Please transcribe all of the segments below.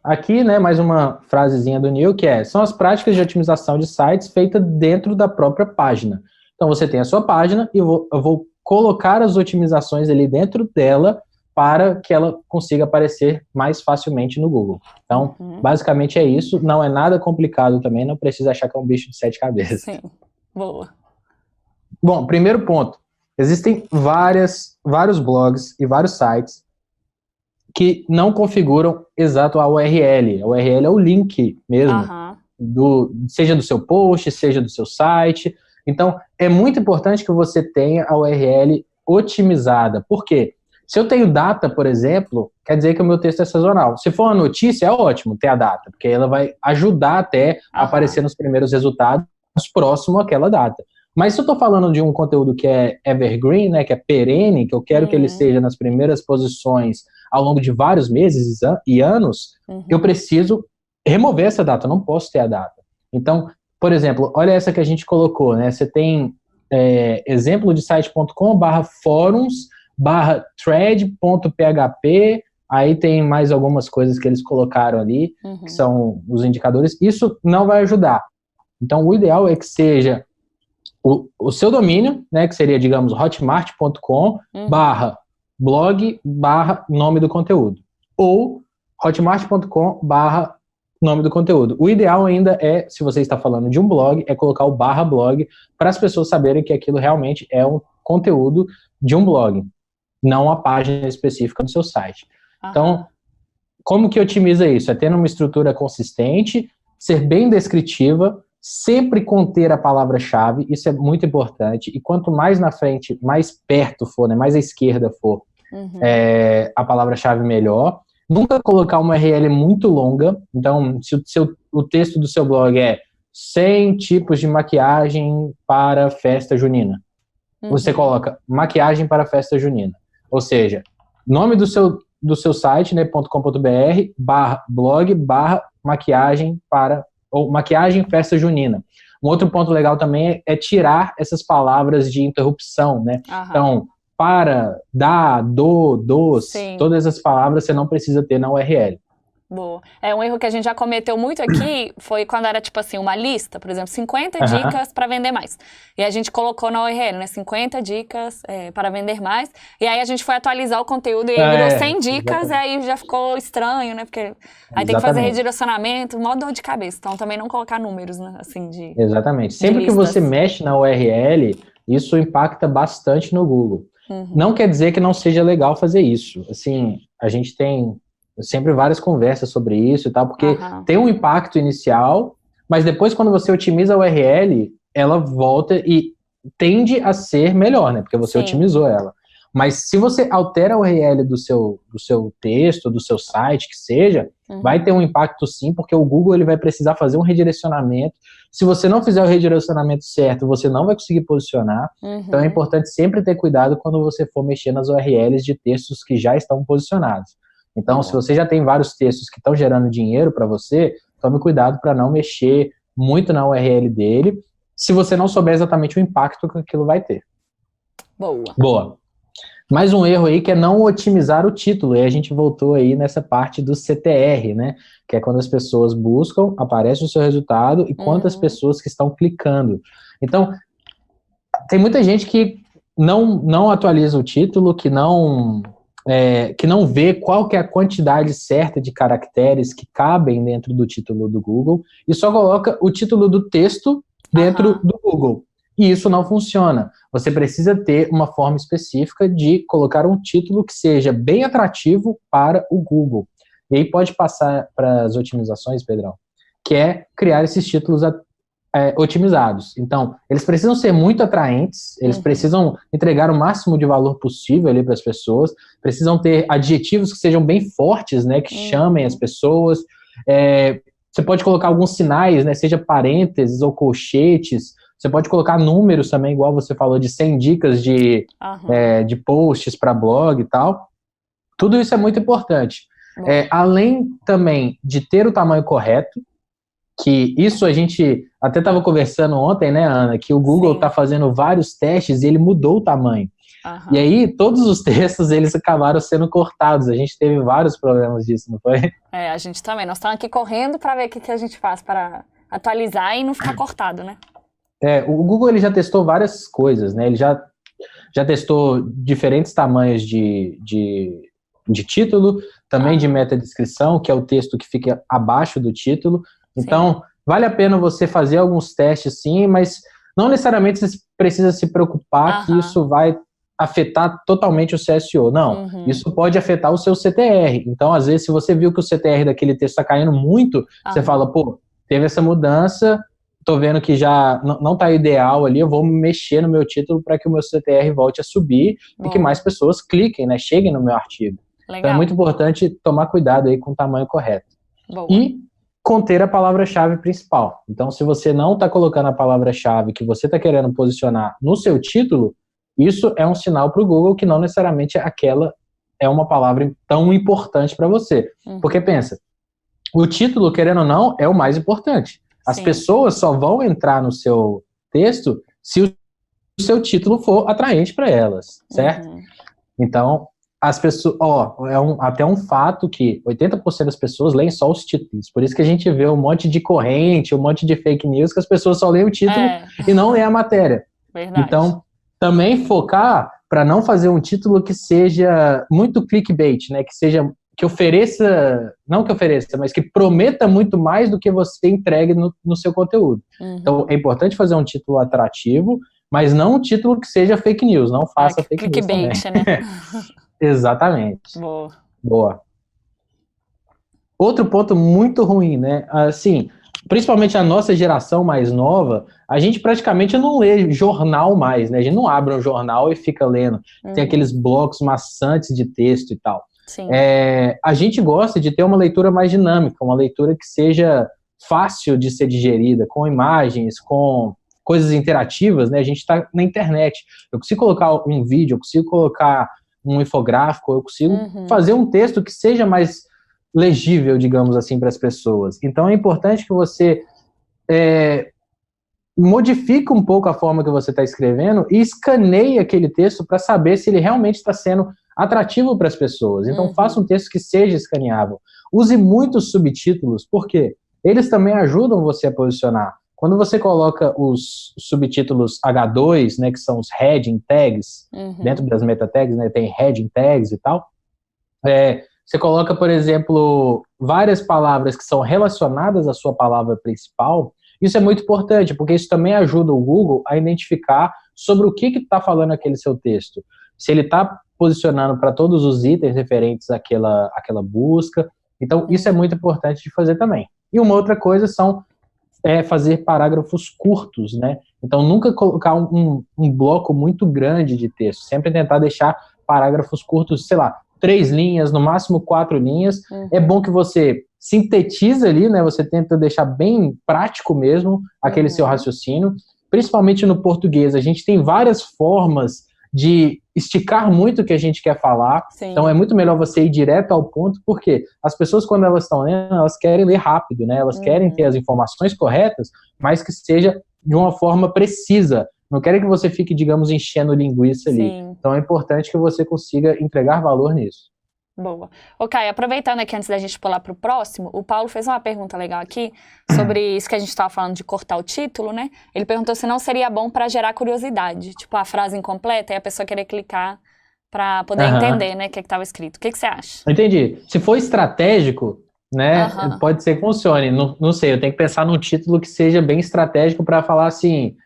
aqui, né, mais uma frasezinha do Neil, que são as práticas de otimização de sites feitas dentro da própria página. Então, você tem a sua página e eu vou colocar as otimizações ali dentro dela para que ela consiga aparecer mais facilmente no Google. Então, basicamente é isso. Não é nada complicado também, não precisa achar que é um bicho de 7 cabeças. Sim, boa. Bom, primeiro ponto. Existem vários blogs e vários sites que não configuram exato a URL. A URL é o link mesmo, seja do seu post, seja do seu site. Então, é muito importante que você tenha a URL otimizada. Por quê? Se eu tenho data, por exemplo, quer dizer que o meu texto é sazonal. Se for uma notícia, é ótimo ter a data, porque ela vai ajudar até a aparecer nos primeiros resultados próximo àquela data. Mas se eu estou falando de um conteúdo que é evergreen, né, que é perene, que eu quero que ele seja nas primeiras posições ao longo de vários meses e anos, eu preciso remover essa data, eu não posso ter a data. Então, por exemplo, olha essa que a gente colocou, né? Você tem exemplo de site.com/fóruns/thread.php, aí tem mais algumas coisas que eles colocaram ali, que são os indicadores. Isso não vai ajudar. Então, o ideal é que seja o seu domínio, né, que seria, digamos, hotmart.com/blog/nome do conteúdo, ou hotmart.com/nome do conteúdo. O ideal ainda é, se você está falando de um blog, é colocar o /blog para as pessoas saberem que aquilo realmente é um conteúdo de um blog, não a página específica do seu site. Então, como que otimiza isso? É tendo uma estrutura consistente, ser bem descritiva, sempre conter a palavra-chave, isso é muito importante, e quanto mais na frente, mais perto for, né, mais à esquerda for, a palavra-chave melhor. Nunca colocar uma URL muito longa. Então, se o texto do seu blog é 100 tipos de maquiagem para festa junina, você coloca maquiagem para festa junina. Ou seja, nome do seu site, né, .com.br/blog/maquiagem ou maquiagem festa junina. Um outro ponto legal também é tirar essas palavras de interrupção, né? Então, para, dá, dos, todas essas palavras você não precisa ter na URL. Boa. Um erro que a gente já cometeu muito aqui foi quando era, tipo assim, uma lista, por exemplo, 50 dicas para vender mais. E a gente colocou na URL, né, 50 dicas para vender mais. E aí a gente foi atualizar o conteúdo e aí virou 100 dicas, e aí já ficou estranho, né, porque aí tem que fazer redirecionamento, mó dor de cabeça. Então também não colocar números, né, assim, de Exatamente. Sempre que você mexe na URL, isso impacta bastante no Google. Não quer dizer que não seja legal fazer isso. Assim, a gente tem sempre várias conversas sobre isso e tal, porque tem um impacto inicial, mas depois quando você otimiza a URL, ela volta e tende a ser melhor, né? Porque você otimizou ela. Mas se você altera a URL do seu texto, do seu site, que seja, vai ter um impacto sim, porque o Google ele vai precisar fazer um redirecionamento. Se você não fizer o redirecionamento certo, você não vai conseguir posicionar. Então é importante sempre ter cuidado quando você for mexer nas URLs de textos que já estão posicionados. Então, se você já tem vários textos que estão gerando dinheiro para você, tome cuidado para não mexer muito na URL dele, se você não souber exatamente o impacto que aquilo vai ter. Boa. Mais um erro aí que é não otimizar o título, e a gente voltou aí nessa parte do CTR, né? Que é quando as pessoas buscam, aparece o seu resultado e quantas pessoas que estão clicando. Então, tem muita gente que não atualiza o título, que não vê qual que é a quantidade certa de caracteres que cabem dentro do título do Google e só coloca o título do texto dentro do Google. E isso não funciona. Você precisa ter uma forma específica de colocar um título que seja bem atrativo para o Google. E aí pode passar para as otimizações, Pedrão, que é criar esses títulos otimizados. Então, eles precisam ser muito atraentes, eles precisam entregar o máximo de valor possível ali para as pessoas, precisam ter adjetivos que sejam bem fortes, né, que chamem as pessoas. Você pode colocar alguns sinais, né, seja parênteses ou colchetes. Você pode colocar números também, igual você falou, de 100 dicas de posts para blog e tal. Tudo isso é muito importante. Além também de ter o tamanho correto, que isso a gente até estava conversando ontem, né, Ana, que o Google está fazendo vários testes e ele mudou o tamanho. E aí, todos os textos, eles acabaram sendo cortados. A gente teve vários problemas disso, não foi? A gente também. Nós estamos aqui correndo para ver o que a gente faz para atualizar e não ficar cortado, né? O Google, ele já testou várias coisas, né? Ele já testou diferentes tamanhos de título, também de metadescrição, que é o texto que fica abaixo do título. Então, vale a pena você fazer alguns testes, sim, mas não necessariamente você precisa se preocupar que isso vai afetar totalmente o CSO. Não, isso pode afetar o seu CTR. Então, às vezes, se você viu que o CTR daquele texto está caindo muito, você fala, pô, teve essa mudança, tô vendo que já não tá ideal ali, eu vou mexer no meu título para que o meu CTR volte a subir e que mais pessoas cliquem, né, cheguem no meu artigo. Legal. Então, é muito importante tomar cuidado aí com o tamanho correto. Boa. E conter a palavra-chave principal. Então, se você não está colocando a palavra-chave que você está querendo posicionar no seu título, isso é um sinal para o Google que não necessariamente aquela é uma palavra tão importante para você. Porque pensa, o título, querendo ou não, é o mais importante. As pessoas só vão entrar no seu texto se o seu título for atraente para elas, certo? Então, as pessoas, até um fato que 80% das pessoas leem só os títulos. Por isso que a gente vê um monte de corrente, um monte de fake news, que as pessoas só leem o título e não leem a matéria. Verdade. Então, também focar para não fazer um título que seja muito clickbait, né? Que ofereça, não que ofereça, mas que prometa muito mais do que você entregue no seu conteúdo. Então, é importante fazer um título atrativo, mas não um título que seja fake news. Não faça fake news também. Clickbait, né? Exatamente. Boa. Outro ponto muito ruim, né? Assim, principalmente a nossa geração mais nova, a gente praticamente não lê jornal mais, né? A gente não abre um jornal e fica lendo. Tem aqueles blocos maçantes de texto e tal. A gente gosta de ter uma leitura mais dinâmica, uma leitura que seja fácil de ser digerida, com imagens, com coisas interativas, né? A gente está na internet. Eu consigo colocar um vídeo, eu consigo colocar um infográfico, eu consigo fazer um texto que seja mais legível, digamos assim, para as pessoas. Então, é importante que você modifique um pouco a forma que você está escrevendo e escaneie aquele texto para saber se ele realmente está sendo atrativo para as pessoas. Então, faça um texto que seja escaneável. Use muitos subtítulos, porque eles também ajudam você a posicionar. Quando você coloca os subtítulos H2, né, que são os heading tags, dentro das meta tags, né, tem heading tags e tal, você coloca, por exemplo, várias palavras que são relacionadas à sua palavra principal. Isso é muito importante, porque isso também ajuda o Google a identificar sobre o que está falando aquele seu texto. Se ele está posicionando para todos os itens referentes àquela busca. Então, isso é muito importante de fazer também. E uma outra coisa fazer parágrafos curtos, né? Então, nunca colocar um bloco muito grande de texto. Sempre tentar deixar parágrafos curtos, sei lá, 3 linhas, no máximo 4 linhas. É bom que você sintetiza ali, né? Você tenta deixar bem prático mesmo aquele seu raciocínio. Principalmente no português. A gente tem várias formas de esticar muito o que a gente quer falar. Então, é muito melhor você ir direto ao ponto, porque as pessoas, quando elas estão lendo, elas querem ler rápido, né? Elas querem ter as informações corretas, mas que seja de uma forma precisa. Não querem que você fique, digamos, enchendo linguiça ali. Então, é importante que você consiga entregar valor nisso. Boa. Ok, aproveitando aqui antes da gente pular para o próximo, o Paulo fez uma pergunta legal aqui sobre isso que a gente estava falando de cortar o título, né? Ele perguntou se não seria bom para gerar curiosidade, tipo a frase incompleta e a pessoa querer clicar para poder entender, né, o que estava escrito. O que você acha? Entendi. Se for estratégico, né, pode ser que funcione. Não sei, eu tenho que pensar num título que seja bem estratégico para falar assim,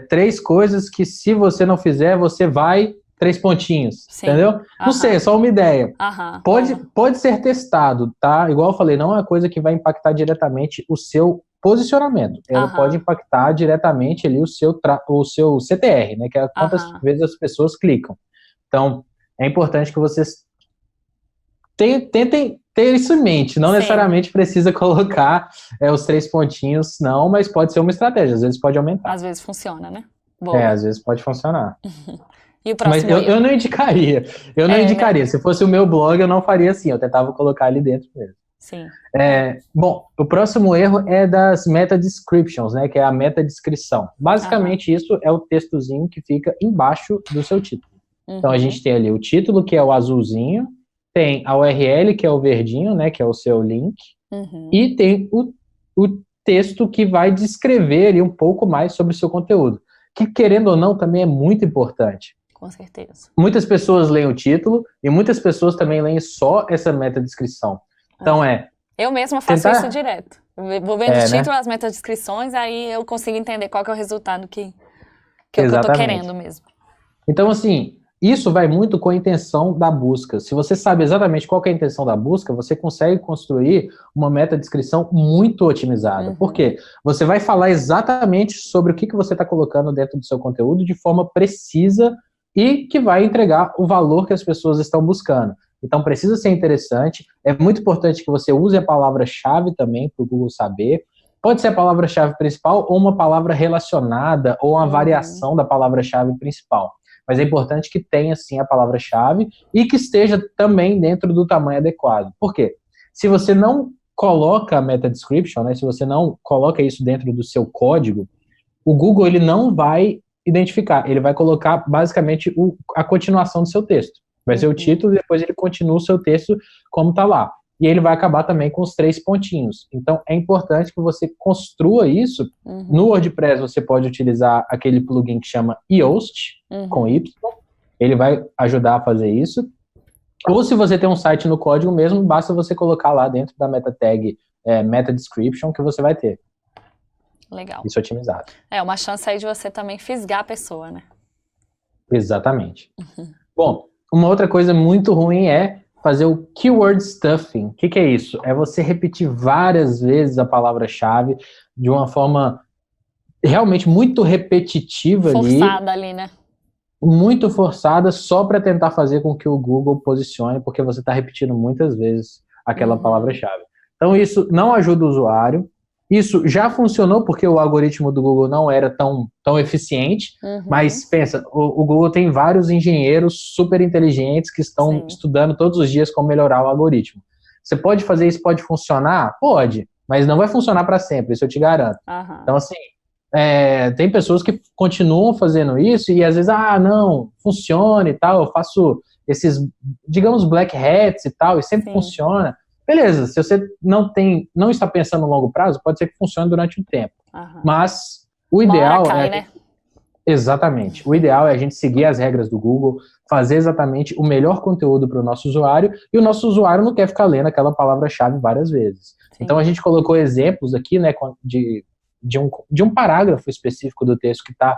3 coisas que se você não fizer, você vai... 3 pontinhos, entendeu? Não sei, é só uma ideia. Pode ser testado, tá? Igual eu falei, não é uma coisa que vai impactar diretamente o seu posicionamento. Ela pode impactar diretamente ali o seu CTR, né? Que é quantas vezes as pessoas clicam. Então, é importante que vocês tentem ter isso em mente. Não necessariamente precisa colocar os 3 pontinhos, não, mas pode ser uma estratégia. Às vezes pode aumentar. Às vezes funciona, né? Boa. Às vezes pode funcionar. E o próximo mas eu não indicaria. Eu não indicaria. Né? Se fosse o meu blog, eu não faria assim. Eu tentava colocar ali dentro mesmo. Sim. Bom, o próximo erro é das meta descriptions, né, que é a meta descrição. Basicamente, isso é o textozinho que fica embaixo do seu título. Então, a gente tem ali o título, que é o azulzinho, tem a URL, que é o verdinho, né, que é o seu link, e tem o texto que vai descrever ali um pouco mais sobre o seu conteúdo, que, querendo ou não, também é muito importante. Com certeza. Muitas pessoas leem o título e muitas pessoas também leem só essa meta descrição. Então, eu mesma faço isso direto. Eu vou vendo o título, as metadescrições, aí eu consigo entender qual que é o resultado que eu tô querendo mesmo. Então, assim, isso vai muito com a intenção da busca. Se você sabe exatamente qual que é a intenção da busca, você consegue construir uma metadescrição muito otimizada. Por quê? Você vai falar exatamente sobre o que você está colocando dentro do seu conteúdo de forma precisa e que vai entregar o valor que as pessoas estão buscando. Então, precisa ser interessante. É muito importante que você use a palavra-chave também para o Google saber. Pode ser a palavra-chave principal ou uma palavra relacionada ou uma variação da palavra-chave principal. Mas é importante que tenha, sim, a palavra-chave e que esteja também dentro do tamanho adequado. Por quê? Se você não coloca a meta description, né, se você não coloca isso dentro do seu código, o Google ele não vai identificar. Ele vai colocar, basicamente, a continuação do seu texto. Vai ser o título e depois ele continua o seu texto como está lá. E ele vai acabar também com os 3 pontinhos. Então, é importante que você construa isso. No WordPress, você pode utilizar aquele plugin que chama Yoast, com Y. Ele vai ajudar a fazer isso. Ou se você tem um site no código mesmo, basta você colocar lá dentro da meta tag meta description que você vai ter. Legal. Isso otimizado. É uma chance aí de você também fisgar a pessoa, né? Exatamente. Bom, uma outra coisa muito ruim é fazer o keyword stuffing. O que é isso? É você repetir várias vezes a palavra-chave de uma forma realmente muito repetitiva forçada ali, né? Muito forçada só para tentar fazer com que o Google posicione, porque você está repetindo muitas vezes aquela palavra-chave. Então isso não ajuda o usuário. Isso já funcionou porque o algoritmo do Google não era tão eficiente, mas pensa, o Google tem vários engenheiros super inteligentes que estão estudando todos os dias como melhorar o algoritmo. Você pode fazer isso, pode funcionar? Pode, mas não vai funcionar para sempre, isso eu te garanto. Então, assim, tem pessoas que continuam fazendo isso e às vezes, não, funciona e tal, eu faço esses, digamos, black hats e tal, e sempre funciona. Beleza, se você não está pensando no longo prazo, pode ser que funcione durante um tempo. Mas o ideal né? Exatamente. O ideal é a gente seguir as regras do Google, fazer exatamente o melhor conteúdo para o nosso usuário, e o nosso usuário não quer ficar lendo aquela palavra-chave várias vezes. Então a gente colocou exemplos aqui, né, de um parágrafo específico do texto que está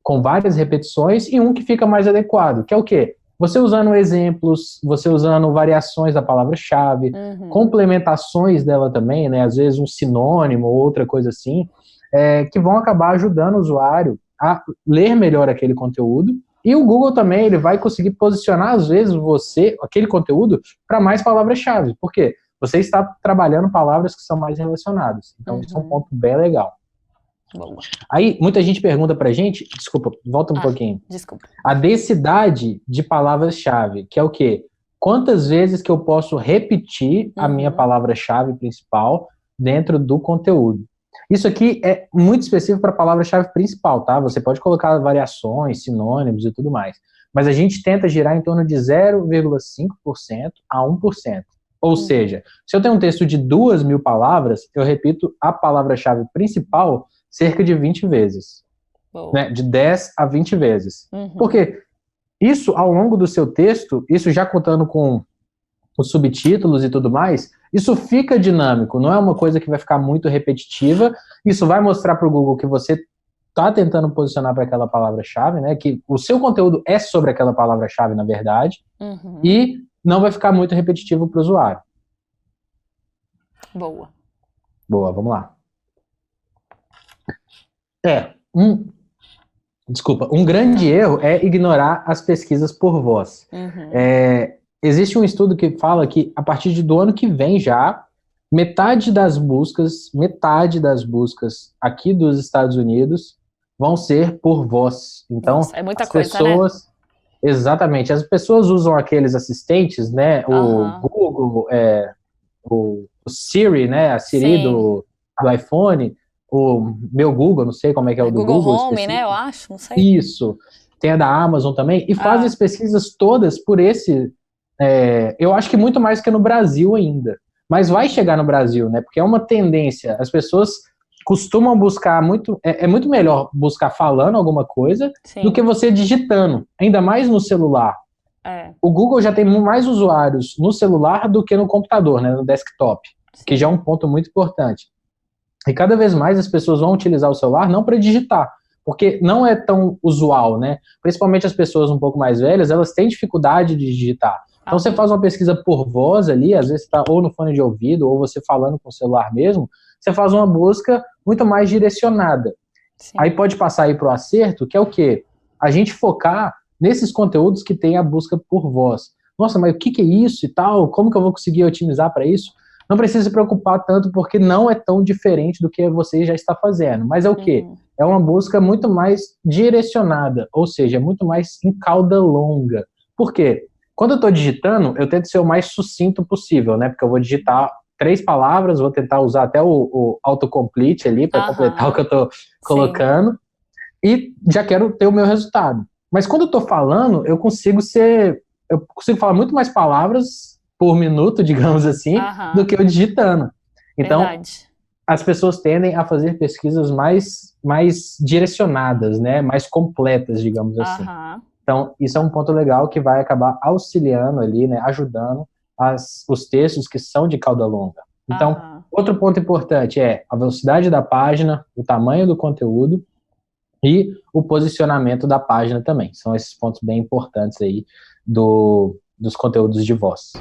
com várias repetições e um que fica mais adequado, que é o quê? Você usando exemplos, você usando variações da palavra-chave, complementações dela também, né? Às vezes um sinônimo ou outra coisa assim, que vão acabar ajudando o usuário a ler melhor aquele conteúdo. E o Google também ele vai conseguir posicionar, às vezes, aquele conteúdo, para mais palavras-chave. Por quê? Você está trabalhando palavras que são mais relacionadas. Então, isso é um ponto bem legal. Boa. Aí, muita gente pergunta pra gente, desculpa, volta um pouquinho. Desculpa. A densidade de palavras-chave, que é o quê? Quantas vezes que eu posso repetir a minha palavra-chave principal dentro do conteúdo? Isso aqui é muito específico para a palavra-chave principal, tá? Você pode colocar variações, sinônimos e tudo mais. Mas a gente tenta girar em torno de 0,5% a 1%. Ou seja, se eu tenho um texto de 2.000 palavras, eu repito a palavra-chave principal cerca de 20 vezes. Né? De 10 a 20 vezes. Porque isso, ao longo do seu texto, isso já contando com os subtítulos e tudo mais, isso fica dinâmico, não é uma coisa que vai ficar muito repetitiva. Isso vai mostrar para o Google que você está tentando posicionar para aquela palavra-chave, né? Que o seu conteúdo é sobre aquela palavra-chave, na verdade, e não vai ficar muito repetitivo para o usuário. Boa. Boa, vamos lá. Um grande erro é ignorar as pesquisas por voz. Existe um estudo que fala que a partir do ano que vem já, metade das buscas aqui dos Estados Unidos vão ser por voz. Então, nossa, é muita coisa, né? Exatamente. As pessoas usam aqueles assistentes, né? O Google, o Siri, né? A Siri do iPhone, o meu Google, não sei como é que é o do Google. Google Home, né? Eu acho, não sei. Isso. Tem a da Amazon também. E faz as pesquisas todas por esse... eu acho que muito mais que no Brasil ainda. Mas vai chegar no Brasil, né? Porque é uma tendência. As pessoas costumam buscar muito... É muito melhor buscar falando alguma coisa do que você digitando. Ainda mais no celular. O Google já tem mais usuários no celular do que no computador, né? No desktop. Que já é um ponto muito importante. E cada vez mais as pessoas vão utilizar o celular não para digitar, porque não é tão usual, né? Principalmente as pessoas um pouco mais velhas, elas têm dificuldade de digitar. Então você faz uma pesquisa por voz ali, às vezes está ou no fone de ouvido, ou você falando com o celular mesmo, você faz uma busca muito mais direcionada. Aí pode passar aí para o acerto, que é o quê? A gente focar nesses conteúdos que tem a busca por voz. Nossa, mas o que é isso e tal? Como que eu vou conseguir otimizar para isso? Não precisa se preocupar tanto, porque não é tão diferente do que você já está fazendo. Mas é o quê? É uma busca muito mais direcionada, ou seja, muito mais em cauda longa. Por quê? Quando eu estou digitando, eu tento ser o mais sucinto possível, né? Porque eu vou digitar 3 palavras, vou tentar usar até o autocomplete ali para completar o que eu estou colocando, e já quero ter o meu resultado. Mas quando eu estou falando, eu consigo falar muito mais palavras por minuto, digamos assim, do que eu digitando. Então, as pessoas tendem a fazer pesquisas mais direcionadas, né? Mais completas, digamos assim. Então, isso é um ponto legal que vai acabar auxiliando ali, né? Ajudando os textos que são de cauda longa. Então, outro ponto importante é a velocidade da página, o tamanho do conteúdo e o posicionamento da página também. São esses pontos bem importantes aí dos conteúdos de voz.